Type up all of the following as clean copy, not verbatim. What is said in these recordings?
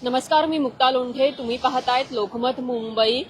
नमस्कार, मी मुक्ता लोंढे. तुम्ही पाहतायत लोकमत मुंबई.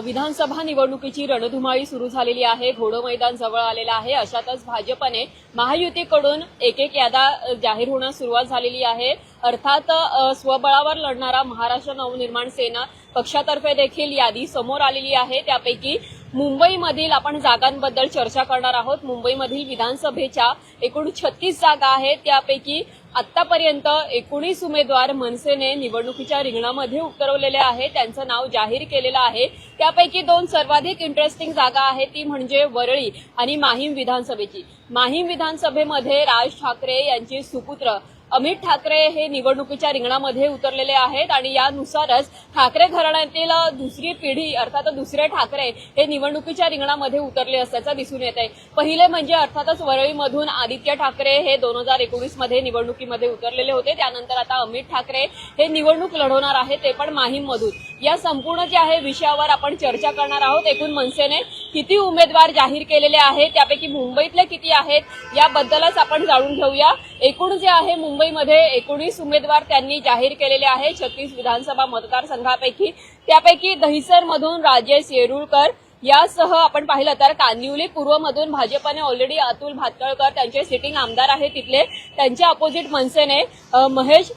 विधानसभा निवडणुकीची रणधुमाळी सुरू झालेली आहे. घोडं मैदान जवळ आलेलं आहे. अशातच भाजपने महायुतीकडून एक याद्या जाहीर होण्यास सुरुवात झालेली आहे. अर्थात स्वबळावर लढणारा महाराष्ट्र नवनिर्माण सेना पक्षातर्फे देखील यादी समोर आलेली आहे. त्यापैकी मुंबईमधील आपण जागांबद्दल चर्चा करणार आहोत. मुंबईमधील विधानसभेच्या एकूण 36 जागा आहेत. त्यापैकी आतापर्यंत 19 उमेदवार मनसेने निवडणुकीच्या रिंगणामध्ये उतरवलेले आहेत. त्यांचं नाव जाहीर केलेलं आहे. त्यापैकी दोन सर्वाधिक इंटरेस्टिंग जागा आहेत, ती म्हणजे वरळी आणि माहीम विधानसभेची. माहीम विधानसभेमध्ये राज ठाकरे यांचे सुपुत्र अमित ठाकरे हे निवडणुकीच्या रिंगणामध्ये उतरलेले आहेत आणि यानुसारच ठाकरे घराण्यातील दुसरी पिढी अर्थात दुसरे ठाकरे हे निवडणुकीच्या रिंगणामध्ये उतरले असल्याचं दिसून येत आहे. पहिले म्हणजे अर्थातच वरळीमधून आदित्य ठाकरे हे 2019 मध्ये निवडणुकीमध्ये उतरलेले होते. त्यानंतर आता अमित ठाकरे हे निवडणूक लढवणार आहेत, ते पण माहीममधून. या संपूर्ण जे आहे विषयावर आपण चर्चा करणार आहोत. एकूण मनसेने किती उमेदवार जाहीर केलेले आहेत, त्यापैकी मुंबईतले किती आहेत याबद्दलच आपण जाणून घेऊया. एकूण जे आहे मुंबईमध्ये 19 उमेदवार त्यांनी जाहीर केलेले आहे 36 विधानसभा मतदारसंघापैकी. त्यापैकी दहिसरमधून राजेश येरुळकर यासह आपण पाहिलं तर कांदिवली पूर्वमधून भाजपने ऑलरेडी अतुल भातखळकर त्यांचे सिटिंग आमदार आहेत तिथले. त्यांच्या अपोजिट मनसेने महेश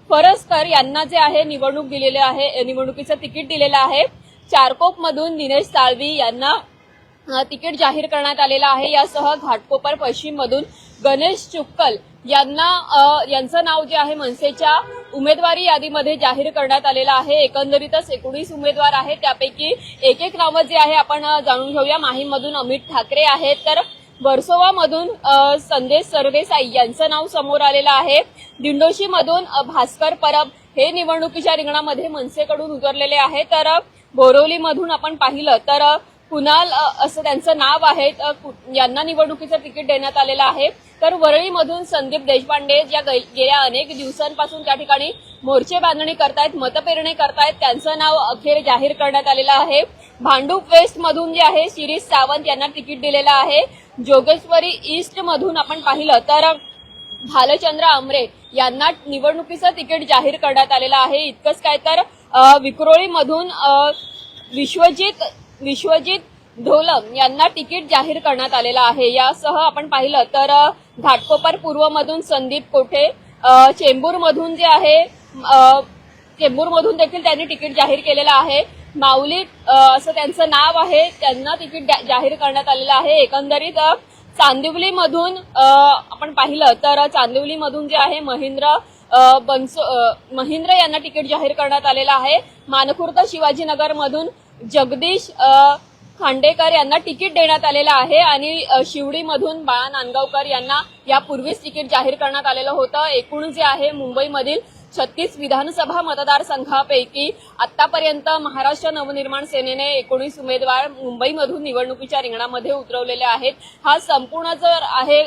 फरसकर यांना जे आहे निवडणूक दिलेले आहे, निवडणुकीचं तिकीट दिलेलं आहे. चारकोपमधून दिनेश साळवी यांना तिकीट जाहीर करण्यात आलेलं आहे. यासह घाटकोपर पश्चिममधून गणेश चुक्कल यांचं नाव जे आहे मनसेच्या उमेदवारी यादीमध्ये जाहीर करण्यात आलेलं आहे. एकंदरीतच 19 उमेदवार आहेत. त्यापैकी एक नावं जे आहे आपण जाणून घेऊया. माहीममधून अमित ठाकरे आहेत, तर वर्सोवामधून संदेश सरदेसाई यांचं नाव समोर आलेलं आहे. दिंडोशीमधून भास्कर परब हे निवडणुकीच्या रिंगणामध्ये मनसेकडून उतरलेले आहे. तर बोरिवलीमधून आपण पाहिलं तर कुणाल असं त्यांचं नाव आहे, यांना निवडणुकीचं तिकीट देण्यात आलेलं आहे. तर वरळीमधून संदीप देशपांडे ज्या गेल्या अनेक दिवसांपासून त्या ठिकाणी मोर्चे बांधणी करतायत, मतपेरणी करतायत, त्यांचं नाव अखेर जाहीर करण्यात आलेलं आहे. भांडूप वेस्ट मधून जे आहे शिरीष सावंत यांना तिकीट दिलेलं आहे. जोगेश्वरी ईस्ट मधून आपण पाहिलं तर भालचंद्र आमरे यांना निवडणुकीचं तिकीट जाहीर करण्यात आलेलं आहे. इतकंच काय तर विक्रोळीमधून विश्वजित ढोलम यांना तिकीट जाहीर करण्यात आलेलं आहे. यासह आपण पाहिलं तर घाटकोपर पूर्वमधून संदीप कोठे, चेंबूरमधून जे आहे चेंबूरमधून देखील त्यांनी तिकीट जाहीर केलेलं आहे. माऊली असं त्यांचं नाव आहे, त्यांना तिकीट जाहीर करण्यात आलेलं आहे. एकंदरीत चांदिवलीमधून आपण पाहिलं तर चांदिवलीमधून जे आहे महेंद्र यांना तिकीट जाहीर करण्यात आलेलं आहे. मानखुर्द शिवाजीनगरमधून जगदीश खांडेकर यांना तिकीट देण्यात आलेलं आहे आणि शिवडीमधून बाळा नांदगावकर यांना यापूर्वीच तिकीट जाहीर करण्यात आलेलं होतं. एकूण जे आहे मुंबईमधील 36 विधानसभा मतदारसंघापैकी आतापर्यंत महाराष्ट्र नवनिर्माण सेनेने 19 उमेदवार मुंबईमधून निवडणुकीच्या रिंगणामध्ये उतरवलेले आहेत. हा संपूर्ण जर आहे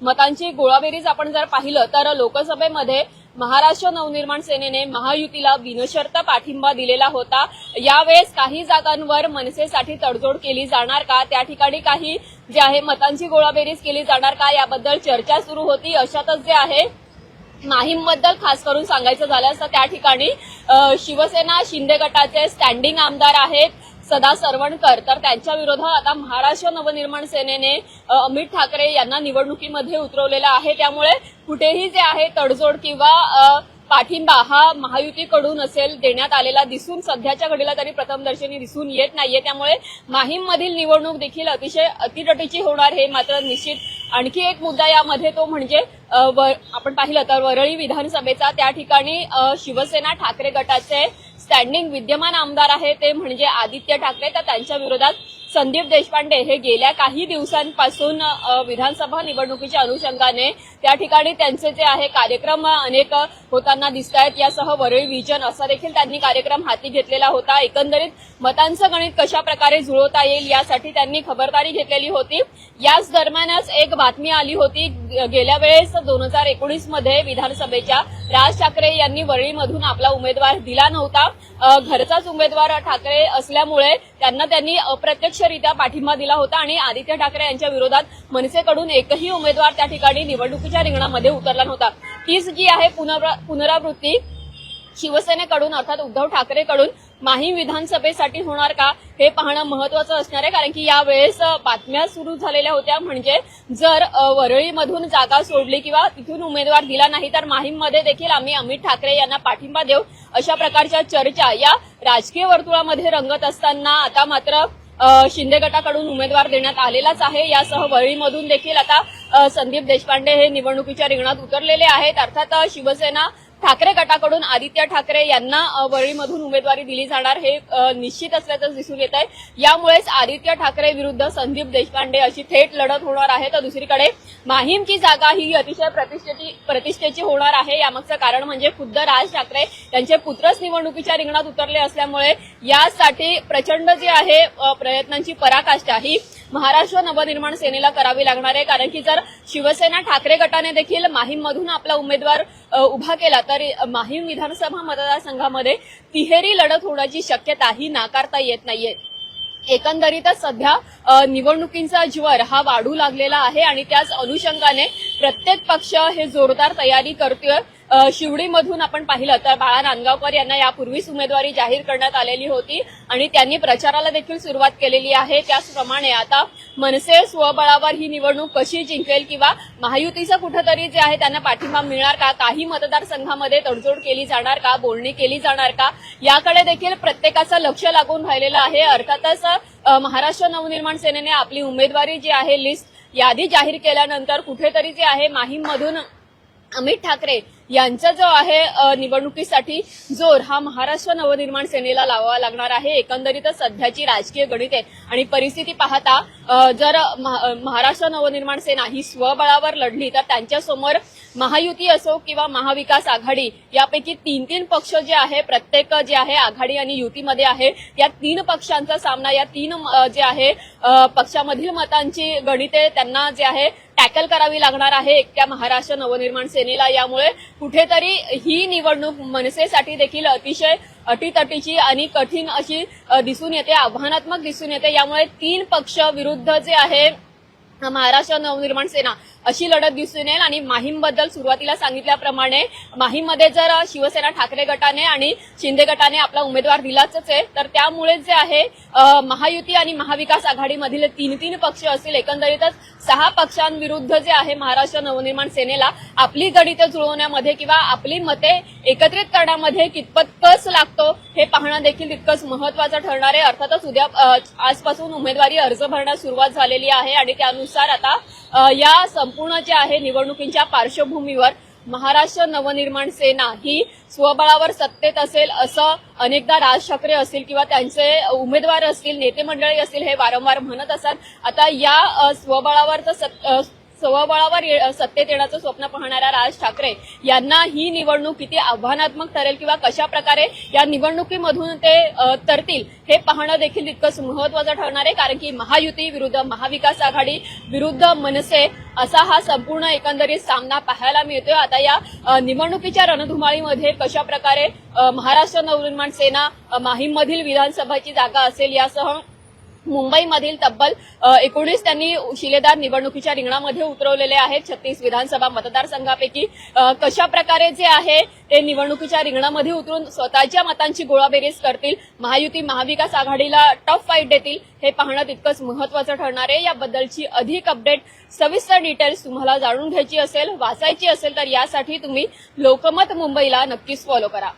मतांची गोळाबेरीज आपण जर पाहिलं तर लोकसभेमध्ये महाराष्ट्र नवनिर्माण सेनेने महायुतीला बिनशर्त पाठिंबा दिलेला होता. यावेळेस काही जागांवर मनसेसाठी तडजोड केली जाणार का, त्या ठिकाणी काही जे आहे मतांची गोळाबेरीज केली जाणार का, याबद्दल चर्चा सुरू होती. अशातच जे आहे माहीमबद्दल खास करून सांगायचं झालं तर त्या ठिकाणी शिवसेना शिंदे गटाचे स्टँडिंग आमदार आहेत सदा सरवणकर, तर त्यांच्या विरोधात आता महाराष्ट्र नवनिर्माण सेनेने अमित ठाकरे यांना निवडणुकीमध्ये उतरवलेला आहे. त्यामुळे कुठेही जे आहे तडजोड किंवा पाठिंबा हा महायुतीकडून असेल देण्यात आलेला दिसून सध्याच्या घडीला तरी प्रथमदर्शनी दिसून येत नाहीये. त्यामुळे माहीममधील निवडणूक देखील अतिशय अतिटटीची होणार हे मात्र निश्चित. आणखी एक मुद्दा यामध्ये तो म्हणजे आपण पाहिलं तर वरळी विधानसभेचा, त्या ठिकाणी शिवसेना ठाकरे गटाचे स्टँडिंग विद्यमान आमदार आहे ते म्हणजे आदित्य ठाकरे, तर त्यांच्या विरोधात संदीप देशपांडे हे गेल्या काही दिवसांपासून विधानसभा निवडणुकीच्या अनुषंगाने त्या ठिकाणी त्यांचे जे आहे कार्यक्रम अनेक होताना दिसत आहेत. यासह वरळी विजन असा देखील त्यांनी कार्यक्रम हाती घेतलेला होता. एकंदरीत मतांचं गणित कशा प्रकारे जुळवता येईल यासाठी त्यांनी खबरदारी घेतलेली होती. याच दरम्यानच एक बातमी आली होती, गेल्या वेळेस 2019 मध्ये विधानसभेच्या राज ठाकरे यांनी वरळीमधून आपला उमेदवार दिला नव्हता. घरचाच उमेदवार ठाकरे असल्यामुळे त्यांना त्यांनी अप्रत्यक्षरित्या पाठिंबा दिला होता आणि आदित्य ठाकरे यांच्या विरोधात मनसेकडून एकही उमेदवार त्या ठिकाणी निवडणुकीच्या रिंगणामध्ये उतरला नव्हता। तीच जी आहे पुनरावृत्ती शिवसेनेकडून अर्थात उद्धव ठाकरेकडून माहीम विधानसभेसाठी होणार का हे पाहणं महत्वाचं असणार आहे। कारण की यावेळेस बातम्या सुरू झालेल्या होत्या, म्हणजे जर वरळीमधून जागा सोडली किंवा तिथून उमेदवार दिला नाही तर माहीममध्ये देखील आम्ही अमित ठाकरे यांना पाठिंबा देऊ, अशा प्रकारच्या चर्चा या राजकीय वर्तुळामध्ये रंगत असताना आता मात्र शिंदे गटाकडून उमेदवार देण्यात आलेलाच आहे। यासह वरळीमधून देखील आता संदीप देशपांडे हे निवडणुकीच्या रिंगणात उतरलेले आहेत। अर्थात शिवसेना ठाकरे गटाकडून आदित्य ठाकरे यांना वरळीमधून उमेदवारी दिली जाणार हे निश्चित असल्याचं दिसून येत आहे। यामुळेच आदित्य ठाकरे विरुद्ध संदीप देशपांडे अशी थेट लढत होणार आहे। तर दुसरीकडे माहीमची जागा ही अतिशय प्रतिष्ठेची होणार आहे। यामागचं कारण म्हणजे खुद्द राज ठाकरे यांचे पुत्रच निवडणुकीच्या रिंगणात उतरले असल्यामुळे यासाठी प्रचंड जे आहे प्रयत्नांची पराकाष्ठा ही महाराष्ट्र नवनिर्माण सेनेला करावी लागणार आहे। कारण की जर शिवसेना ठाकरे गटाने देखील माहीममधून आपला उमेदवार उभा केला तर माहीम विधानसभा मतदारसंघामध्ये तिहेरी लढत होण्याची शक्यताही नाकारता येत नाहीये। एकंदरीतच सध्या निवडणुकींचा ज्वर हा वाढू लागलेला आहे आणि त्याच अनुषंगाने प्रत्येक पक्ष हे जोरदार तयारी करतोय। शिवडीमधून आपण पाहिलं तर बाळा नांदगावकर यांना यापूर्वीच उमेदवारी जाहीर करण्यात आलेली होती आणि त्यांनी प्रचाराला देखील सुरुवात केलेली आहे। त्याचप्रमाणे आता मनसे स्वबळावर ही निवडणूक कशी जिंकेल किंवा महायुतीचं कुठेतरी जे आहे त्यांना पाठिंबा मिळणार का, काही मतदारसंघामध्ये तडजोड केली जाणार का, बोलणी केली जाणार का, याकडे देखील प्रत्येकाचं लक्ष लागून राहिलेलं आहे। अर्थातच महाराष्ट्र नवनिर्माण सेनेने आपली उमेदवारी जी आहे लिस्ट यादी जाहीर केल्यानंतर कुठेतरी जे आहे माहीममधून अमित ठाकरे यांचा जो आहे निवडणुकीसाठी जोर हा महाराष्ट्र नवनिर्माण सेनेला लावावा लागणार आहे। एकंदरीतच सध्याची राजकीय गणिते आणि परिस्थिती पाहता जर महाराष्ट्र नवनिर्माण सेना ही स्वबळावर लढली तर त्यांच्यासमोर महायुती असो किंवा महाविकास आघाडी यापैकी तीन पक्ष जे आहे प्रत्येक जे आहे आघाडी आणि युतीमध्ये आहे या तीन पक्षांचा सामना, या तीन जे आहे पक्षामधील मतांची गणिते त्यांना जे आहे टॅकल करावी लागणार आहे एकट्या महाराष्ट्र नवनिर्माण सेनेला। यामुळे कुठेतरी ही निवडणूक मनसेसाठी देखील अतिशय अटीतटीची आणि कठीण अशी दिसून येते, आव्हानात्मक दिसून येते। यामुळे तीन पक्ष विरुद्ध जे आहे महाराष्ट्र नवनिर्माण सेना अशी लढत दिसून येईल। आणि माहीमबद्दल सुरुवातीला सांगितल्याप्रमाणे माहीममध्ये जर शिवसेना ठाकरे गटाने आणि शिंदे गटाने आपला उमेदवार दिलाच आहे तर त्यामुळे जे आहे महायुती आणि महाविकास आघाडीमधील तीन पक्ष असतील, एकंदरीतच 6 पक्षांविरुद्ध जे आहे महाराष्ट्र नवनिर्माण सेनेला आपली गणिते जुळवण्यामध्ये किंवा आपली मते एकत्रित करण्यामध्ये कितपत कस लागतो हे पाहणं देखील तितकंच महत्वाचं ठरणार आहे। अर्थातच उद्या आजपासून उमेदवारी अर्ज भरण्यास सुरुवात झालेली आहे आणि त्यानुसार आता या संपूर्ण जे आहे निवडणुकींच्या पार्श्वभूमीवर महाराष्ट्र नवनिर्माण सेना ही स्वबळावर सत्तेत असेल असं अनेकदा राज ठाकरे असतील किंवा त्यांचे उमेदवार असतील, नेते मंडळी असतील हे वारंवार म्हणत असतात। आता या स्वबळावर सत्तेत येण्याचं स्वप्न पाहणाऱ्या राज ठाकरे यांना ही निवडणूक किती आव्हानात्मक ठरेल किंवा कशा प्रकारे या निवडणुकीमधून ते तरतील हे पाहणं देखील तितकंच महत्वाचं ठरणार आहे। कारण की महायुती विरुद्ध महाविकास आघाडी विरुद्ध मनसे असा हा संपूर्ण एकंदरीत सामना पाहायला मिळतोय। आता या निवडणुकीच्या रणधुमाळीमध्ये कशा प्रकारे महाराष्ट्र नवनिर्माण सेना माहीममधील विधानसभाची जागा असेल यासह मुंबईमधील तब्बल 19 त्यांनी शिलेदार निवडणुकीच्या रिंगणामध्ये उतरवलेले आहेत। 36 विधानसभा मतदारसंघापैकी कशा प्रकारे जे आहे ते निवडणुकीच्या रिंगणामध्ये उतरून स्वतःच्या मतांची गोळाबेरीज करतील, महायुती महाविकास आघाडीला टफ फाईट देतील हे पाहणं तितकंच महत्वाचं ठरणार आहे। याबद्दलची अधिक अपडेट सविस्तर डिटेल्स तुम्हाला जाणून घ्यायची असेल, वाचायची असेल तर यासाठी तुम्ही लोकमत मुंबईला नक्कीच फॉलो करा।